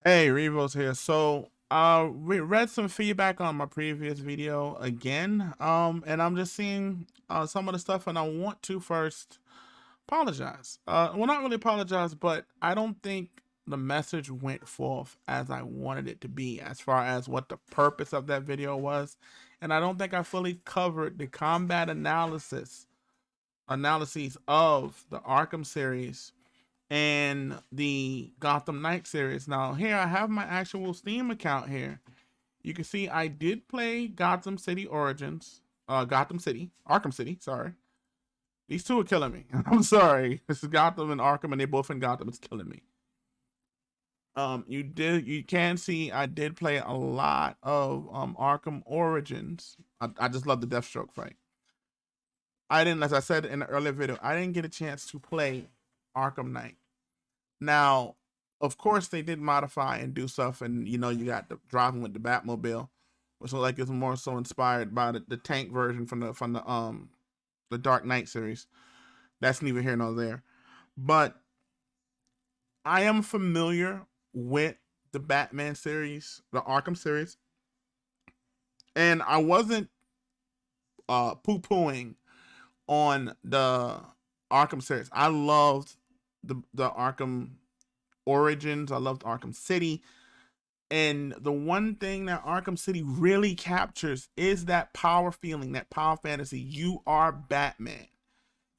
Hey, Revo's here. So, we read some feedback on my previous video again, and I'm just seeing some of the stuff, and I want to first apologize. Well, not really apologize, but I don't think the message went forth as I wanted it to be, as far as what the purpose of that video was, and I don't think I fully covered the combat analyses of the Arkham series and the Gotham Knight series. Now, here I have my actual Steam account here. You can see I did play Gotham City Origins, Arkham City, sorry. These two are killing me. I'm sorry. This is Gotham and Arkham, and they both in Gotham. It's killing me. You can see I did play a lot of Arkham Origins. I just love the Deathstroke fight. I didn't, as I said in the earlier video, I didn't get a chance to play Arkham Knight. Now, of course, they did modify and do stuff, and you got the driving with the Batmobile, which like is more so inspired by the tank version from the Dark Knight series. That's neither here nor there. But I am familiar with the Batman series, the Arkham series, and I wasn't poo-pooing on the Arkham series. I loved the Arkham Origins. I loved Arkham City. And the one thing that Arkham City really captures is that power feeling, that power fantasy. You are Batman.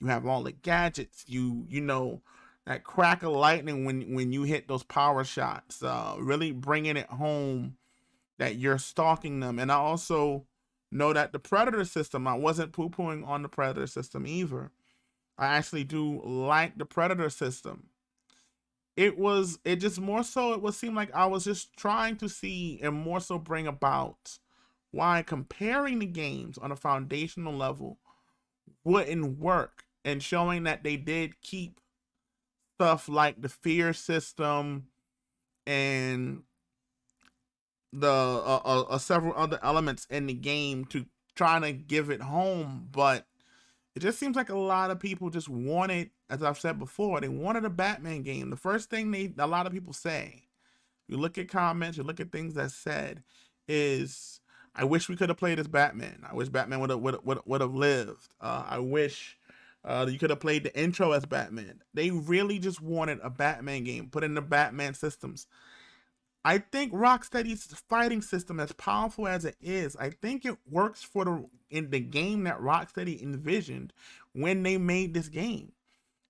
You have all the gadgets. You know that crack of lightning when you hit those power shots. Really bringing it home that you're stalking them. And I also know that the Predator system. I wasn't poo pooing on the Predator system either. I actually do like the Predator system. It just more so it would seem like I was just trying to see and more so bring about why comparing the games on a foundational level wouldn't work, and showing that they did keep stuff like the fear system and the several other elements in the game to trying to give it home. But it just seems like a lot of people just wanted, as I've said before, they wanted a Batman game. The first thing a lot of people say, you look at comments, you look at things that said, is I wish we could have played as Batman. I wish Batman would have lived. I wish you could have played the intro as Batman. They really just wanted a Batman game, put in the Batman systems. I think Rocksteady's fighting system, as powerful as it is, I think it works for in the game that Rocksteady envisioned when they made this game.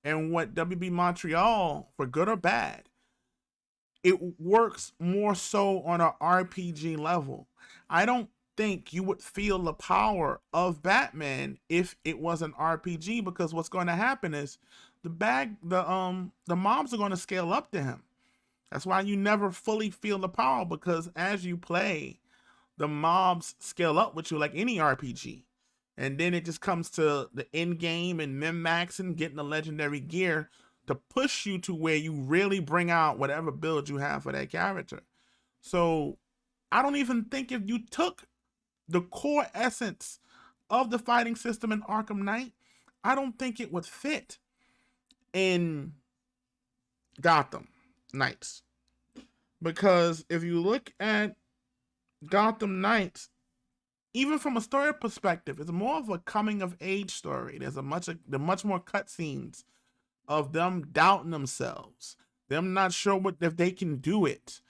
And what WB Montreal, for good or bad, it works more so on an RPG level. I don't think you would feel the power of Batman if it was an RPG, because what's going to happen is the mobs are going to scale up to him. That's why you never fully feel the power, because as you play, the mobs scale up with you like any RPG. And then it just comes to the end game and min-maxing, getting the legendary gear to push you to where you really bring out whatever build you have for that character. So I don't even think if you took the core essence of the fighting system in Arkham Knight, I don't think it would fit in Gotham Knights. Because if you look at Gotham Knights, even from a story perspective, it's more of a coming of age story. There's much more cutscenes of them doubting themselves, them not sure if they can do it.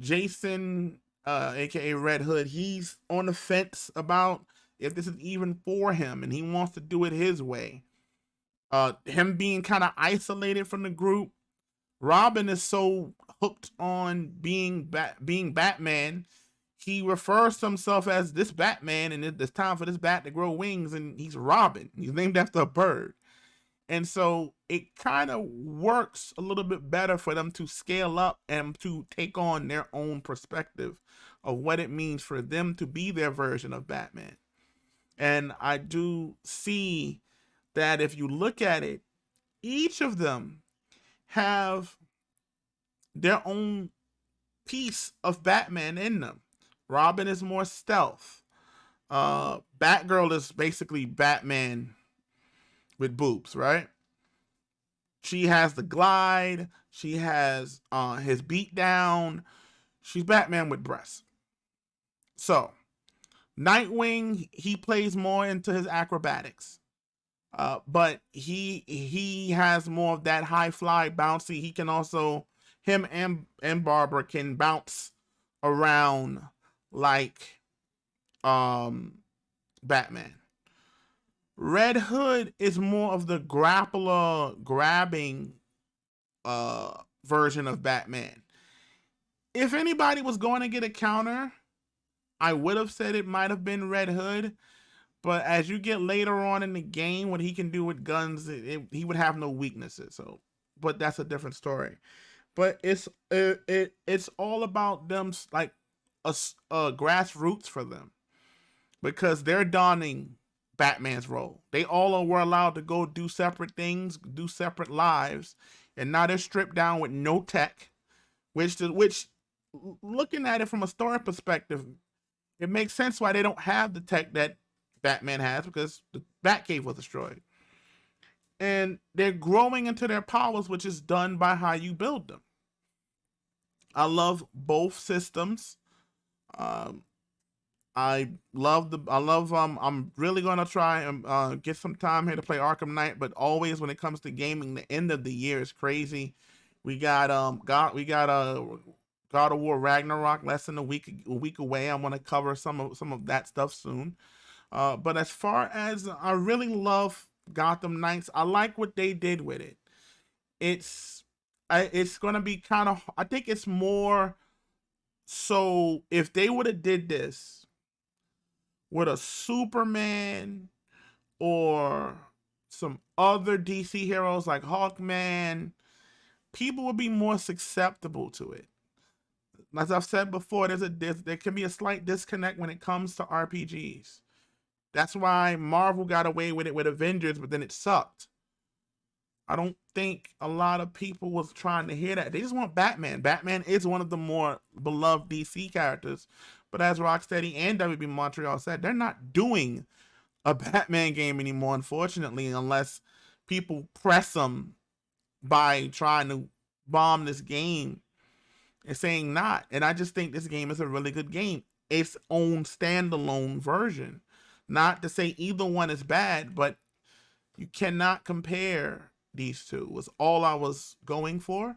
Jason, aka Red Hood, he's on the fence about if this is even for him, and he wants to do it his way. Him being kind of isolated from the group. Robin is so hooked on being Batman, he refers to himself as this Batman, and it's time for this bat to grow wings, and he's Robin. He's named after a bird. And so it kind of works a little bit better for them to scale up and to take on their own perspective of what it means for them to be their version of Batman. And I do see that if you look at it, each of them have their own piece of Batman in them. Robin is more stealth. Batgirl is basically Batman with boobs, right? She has the glide. She has his beat down. She's Batman with breasts. So Nightwing, he plays more into his acrobatics. But he has more of that high fly bouncy. He can also, him and Barbara can bounce around like Batman. Red Hood is more of the grappler grabbing version of Batman. If anybody was going to get a counter, I would have said it might have been Red Hood. But as you get later on in the game, what he can do with guns, he would have no weaknesses. So, but that's a different story. But it's all about them, like a grassroots for them, because they're donning Batman's role. They all were allowed to go do separate things, do separate lives, and now they're stripped down with no tech. Which looking at it from a story perspective, it makes sense why they don't have the tech that Batman has, because the Batcave was destroyed. And they're growing into their powers, which is done by how you build them. I love both systems. Um, I'm really gonna try and get some time here to play Arkham Knight, but always when it comes to gaming, the end of the year is crazy. We got God of War Ragnarok less than a week away. I'm gonna cover some of that stuff soon. But as far as I really love Gotham Knights, I like what they did with it. It's gonna be kind of, I think it's more so if they would have did this with a Superman or some other DC heroes like Hawkman, people would be more susceptible to it. As I've said before, there can be a slight disconnect when it comes to RPGs. That's why Marvel got away with it with Avengers, but then it sucked. I don't think a lot of people was trying to hear that. They just want Batman. Batman is one of the more beloved DC characters. But as Rocksteady and WB Montreal said, they're not doing a Batman game anymore, unfortunately, unless people press them by trying to bomb this game and saying not. And I just think this game is a really good game. Its own standalone version. Not to say either one is bad, but you cannot compare these two, was all I was going for.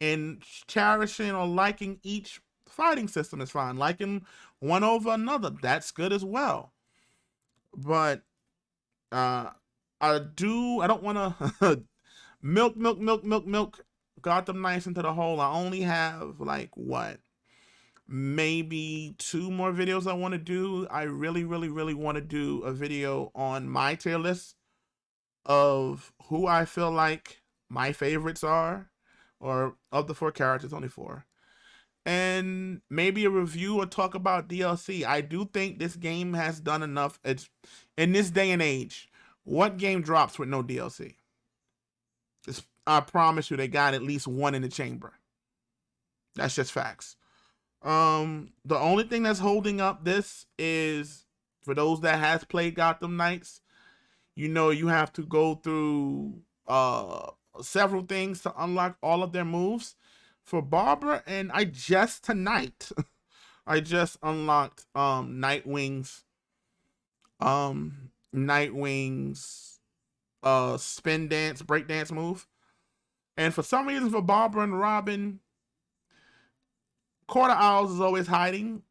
And cherishing or liking each fighting system is fine. Liking one over another, that's good as well. But I don't want to milk Gotham Knights into the hole. I only have like what, maybe 2 more videos I want to do. I really want to do a video on my tier list of who I feel like my favorites are, or of the 4 characters, only 4. And maybe a review or talk about DLC. I do think this game has done enough. It's in this day and age, what game drops with no DLC? I promise you they got at least one in the chamber. That's just facts. The only thing that's holding up this is, for those that has played Gotham Knights, you have to go through several things to unlock all of their moves. For Barbara, and I just tonight I just unlocked Nightwing's spin dance, break dance move. And for some reason, for Barbara and Robin, Quarter Owls is always hiding.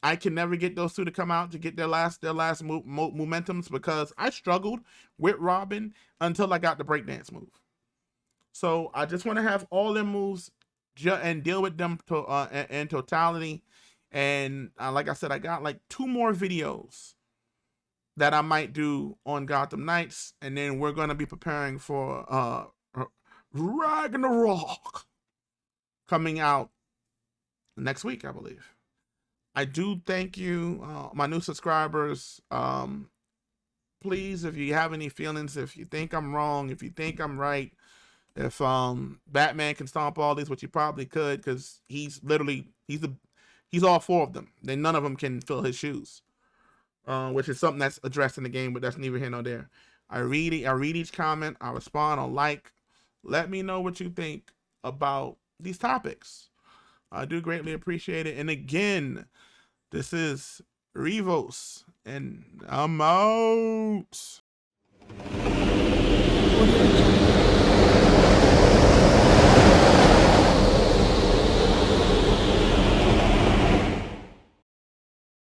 I can never get those 2 to come out to get their last momentums, because I struggled with Robin until I got the breakdance move. So I just want to have all their moves and deal with them in totality. And like I said, I got like 2 more videos that I might do on Gotham Knights, and then we're gonna be preparing for Ragnarok coming out next week, I believe. I do thank you, my new subscribers. Please, if you have any feelings, if you think I'm wrong, if you think I'm right, if Batman can stomp all these, which he probably could, because he's all 4 of them. Then none of them can fill his shoes, which is something that's addressed in the game, but that's neither here nor there. I read each comment. I respond. I like. Let me know what you think. about these topics. I do greatly appreciate it. And again, this is Revos, and I'm out.